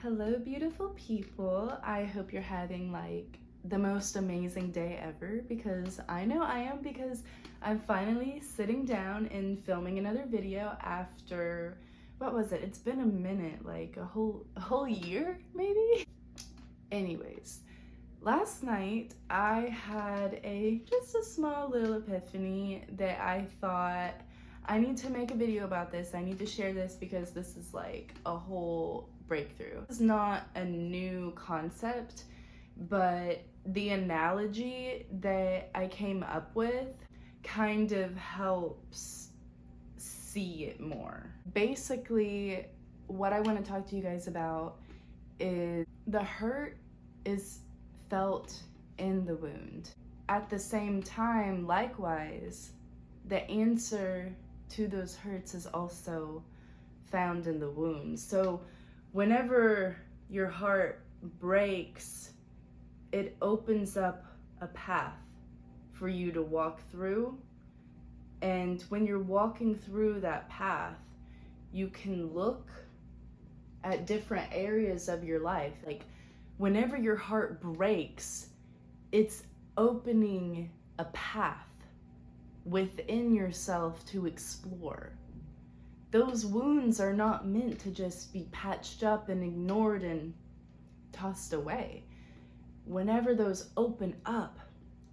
Hello, beautiful people. I hope you're having like the most amazing day ever because I know I am because I'm finally sitting down and filming another video after, what was it? It's been a minute, like a whole year maybe? Anyways, last night I had just a small little epiphany that I thought I need to make a video about this. I need to share this because this is like a whole breakthrough. It's not a new concept, but the analogy that I came up with kind of helps see it more. Basically, what I want to talk to you guys about is the hurt is felt in the wound. At the same time, likewise, the answer to those hurts is also found in the wound. So whenever your heart breaks, it opens up a path for you to walk through. And when you're walking through that path, you can look at different areas of your life. Like whenever your heart breaks, it's opening a path within yourself to explore. Those wounds are not meant to just be patched up and ignored and tossed away. Whenever those open up,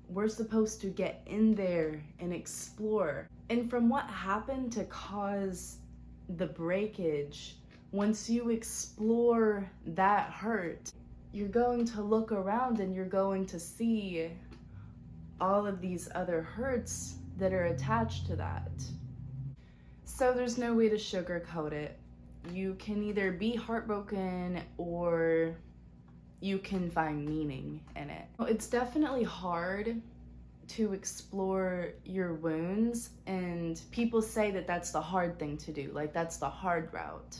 we're supposed to get in there and explore. And from what happened to cause the breakage, once you explore that hurt, you're going to look around and you're going to see all of these other hurts that are attached to that. So there's no way to sugarcoat it. You can either be heartbroken or you can find meaning in it. It's definitely hard to explore your wounds, and people say that that's the hard thing to do, like that's the hard route.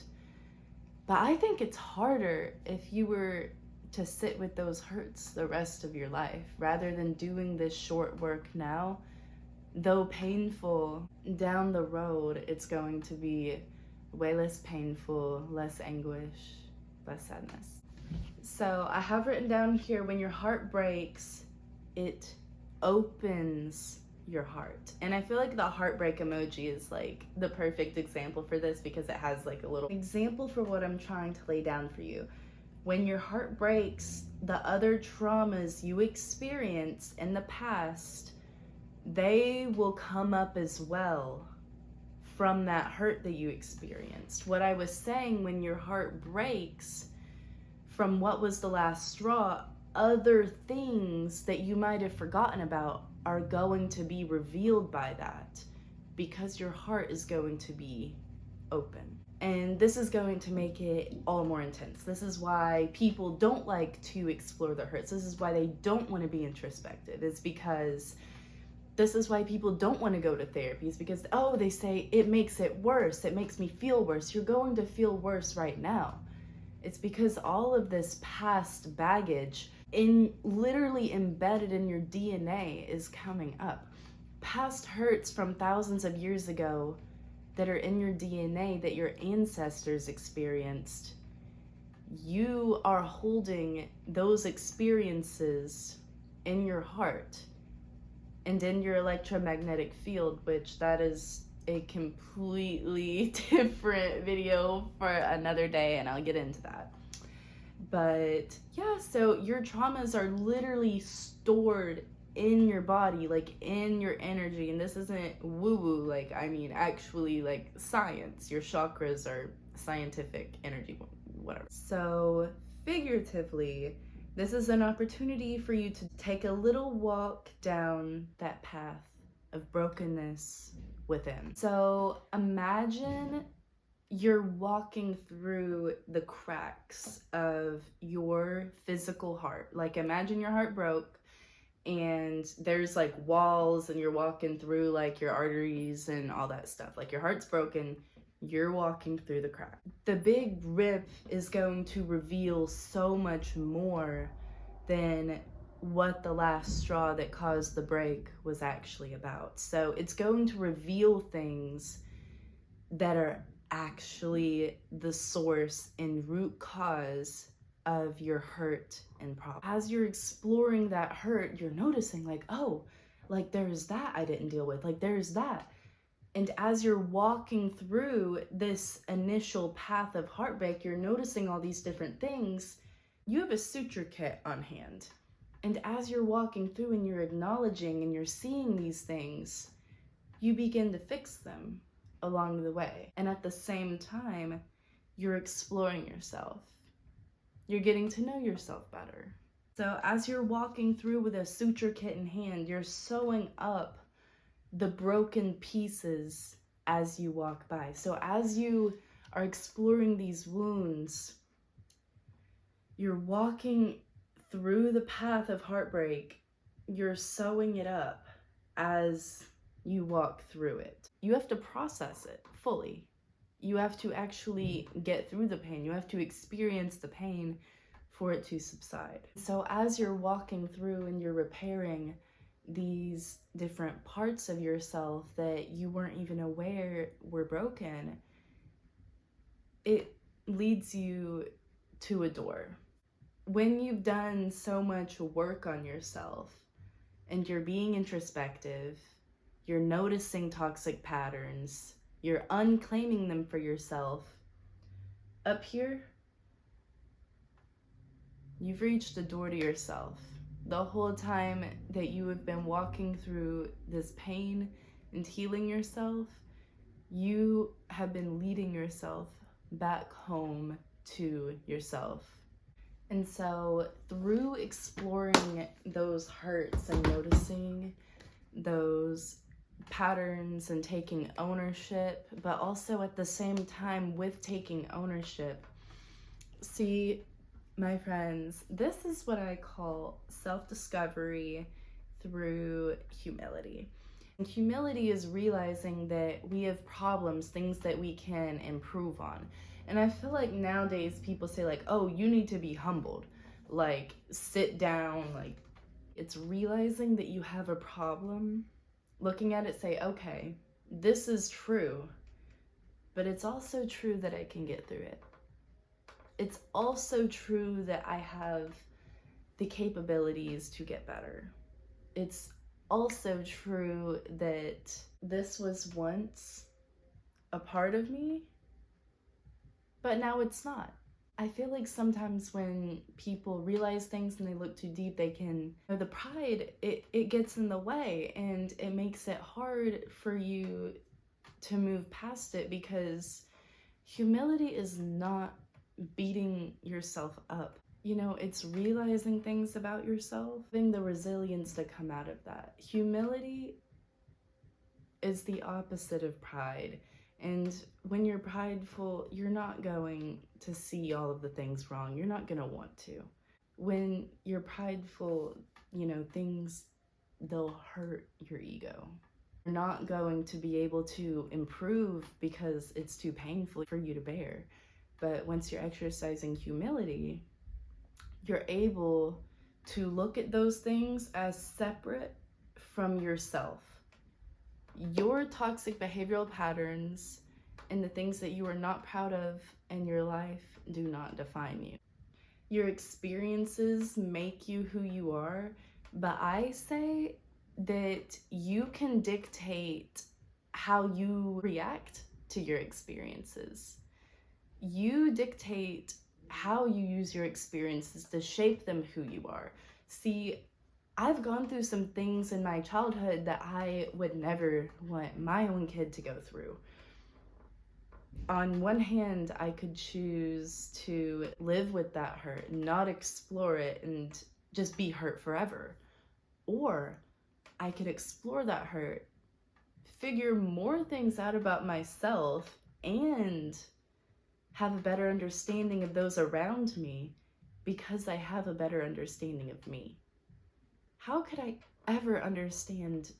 But I think it's harder if you were to sit with those hurts the rest of your life rather than doing this short work now. Though painful, down the road it's going to be way less painful, less anguish, less sadness. So I have written down here, when your heart breaks, it opens your heart. And I feel like the heartbreak emoji is like the perfect example for this because it has like a little example for what I'm trying to lay down for you. When your heart breaks, the other traumas you experience in the past, they will come up as well from that hurt that you experienced. What I was saying, when your heart breaks, from what was the last straw, other things that you might have forgotten about are going to be revealed by that because your heart is going to be open. And this is going to make it all more intense. This is why people don't like to explore their hurts. This is why they don't want to be introspective. It's because this is why people don't want to go to therapy. It's because, oh, they say it makes it worse. It makes me feel worse. You're going to feel worse right now. It's because all of this past baggage literally embedded in your DNA is coming up. Past hurts from thousands of years ago that are in your DNA that your ancestors experienced. You are holding those experiences in your heart and in your electromagnetic field, which that is a completely different video for another day, and I'll get into that. But yeah, so your traumas are literally stored in your body, like in your energy. And this isn't woo-woo, like I mean actually like science. Your chakras are scientific energy, whatever. So figuratively, this is an opportunity for you to take a little walk down that path of brokenness within. So imagine you're walking through the cracks of your physical heart. Like imagine your heart broke and there's like walls and you're walking through like your arteries and all that stuff. Like your heart's broken, you're walking through the crack. The big rip is going to reveal so much more than what the last straw that caused the break was actually about. So it's going to reveal things that are actually the source and root cause of your hurt and problem. As you're exploring that hurt, you're noticing like, oh, like there's that I didn't deal with, like there's that. And as you're walking through this initial path of heartbreak, you're noticing all these different things. You have a suture kit on hand. And as you're walking through and you're acknowledging and you're seeing these things, you begin to fix them along the way. And at the same time, you're exploring yourself. You're getting to know yourself better. So as you're walking through with a suture kit in hand, you're sewing up the broken pieces as you walk by. So as you are exploring these wounds, you're walking through the path of heartbreak, you're sewing it up as you walk through it. You have to process it fully. You have to actually get through the pain. You have to experience the pain for it to subside. So as you're walking through and you're repairing these different parts of yourself that you weren't even aware were broken, it leads you to a door. When you've done so much work on yourself and you're being introspective, you're noticing toxic patterns, you're unclaiming them for yourself, up here, you've reached a door to yourself. The whole time that you have been walking through this pain and healing yourself, you have been leading yourself back home to yourself. And so through exploring those hurts and noticing those patterns and taking ownership, but also at the same time with taking ownership, see, my friends, this is what I call self-discovery through humility. And humility is realizing that we have problems, things that we can improve on. And I feel like nowadays people say like, oh, you need to be humbled, like sit down, like it's realizing that you have a problem, looking at it, say, okay, this is true, but it's also true that I can get through it. It's also true that I have the capabilities to get better. It's also true that this was once a part of me, but now it's not. I feel like sometimes when people realize things and they look too deep, they can, the pride, it gets in the way and it makes it hard for you to move past it, because humility is not beating yourself up. You know, it's realizing things about yourself, having the resilience to come out of that. Humility is the opposite of pride. And when you're prideful, you're not going to see all of the things wrong. You're not going to want to. When you're prideful, you know, things, they'll hurt your ego. You're not going to be able to improve because it's too painful for you to bear. But once you're exercising humility, you're able to look at those things as separate from yourself. Your toxic behavioral patterns and the things that you are not proud of in your life do not define you. Your experiences make you who you are, but I say that you can dictate how you react to your experiences. You dictate how you use your experiences to shape them who you are. See, I've gone through some things in my childhood that I would never want my own kid to go through. On one hand, I could choose to live with that hurt, not explore it, and just be hurt forever. Or I could explore that hurt, figure more things out about myself, and have a better understanding of those around me because I have a better understanding of me. How could I ever understand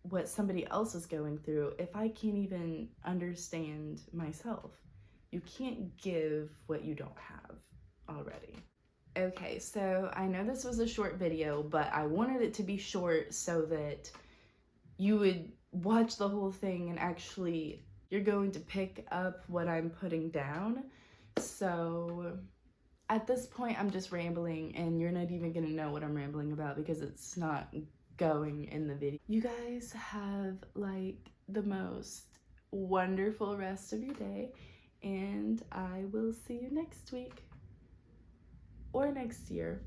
what somebody else is going through if I can't even understand myself? You can't give what you don't have already. Okay, so I know this was a short video, but I wanted it to be short so that you would watch the whole thing and actually you're going to pick up what I'm putting down. So at this point, I'm just rambling, and you're not even gonna know what I'm rambling about because it's not going in the video. You guys have like the most wonderful rest of your day, and I will see you next week or next year.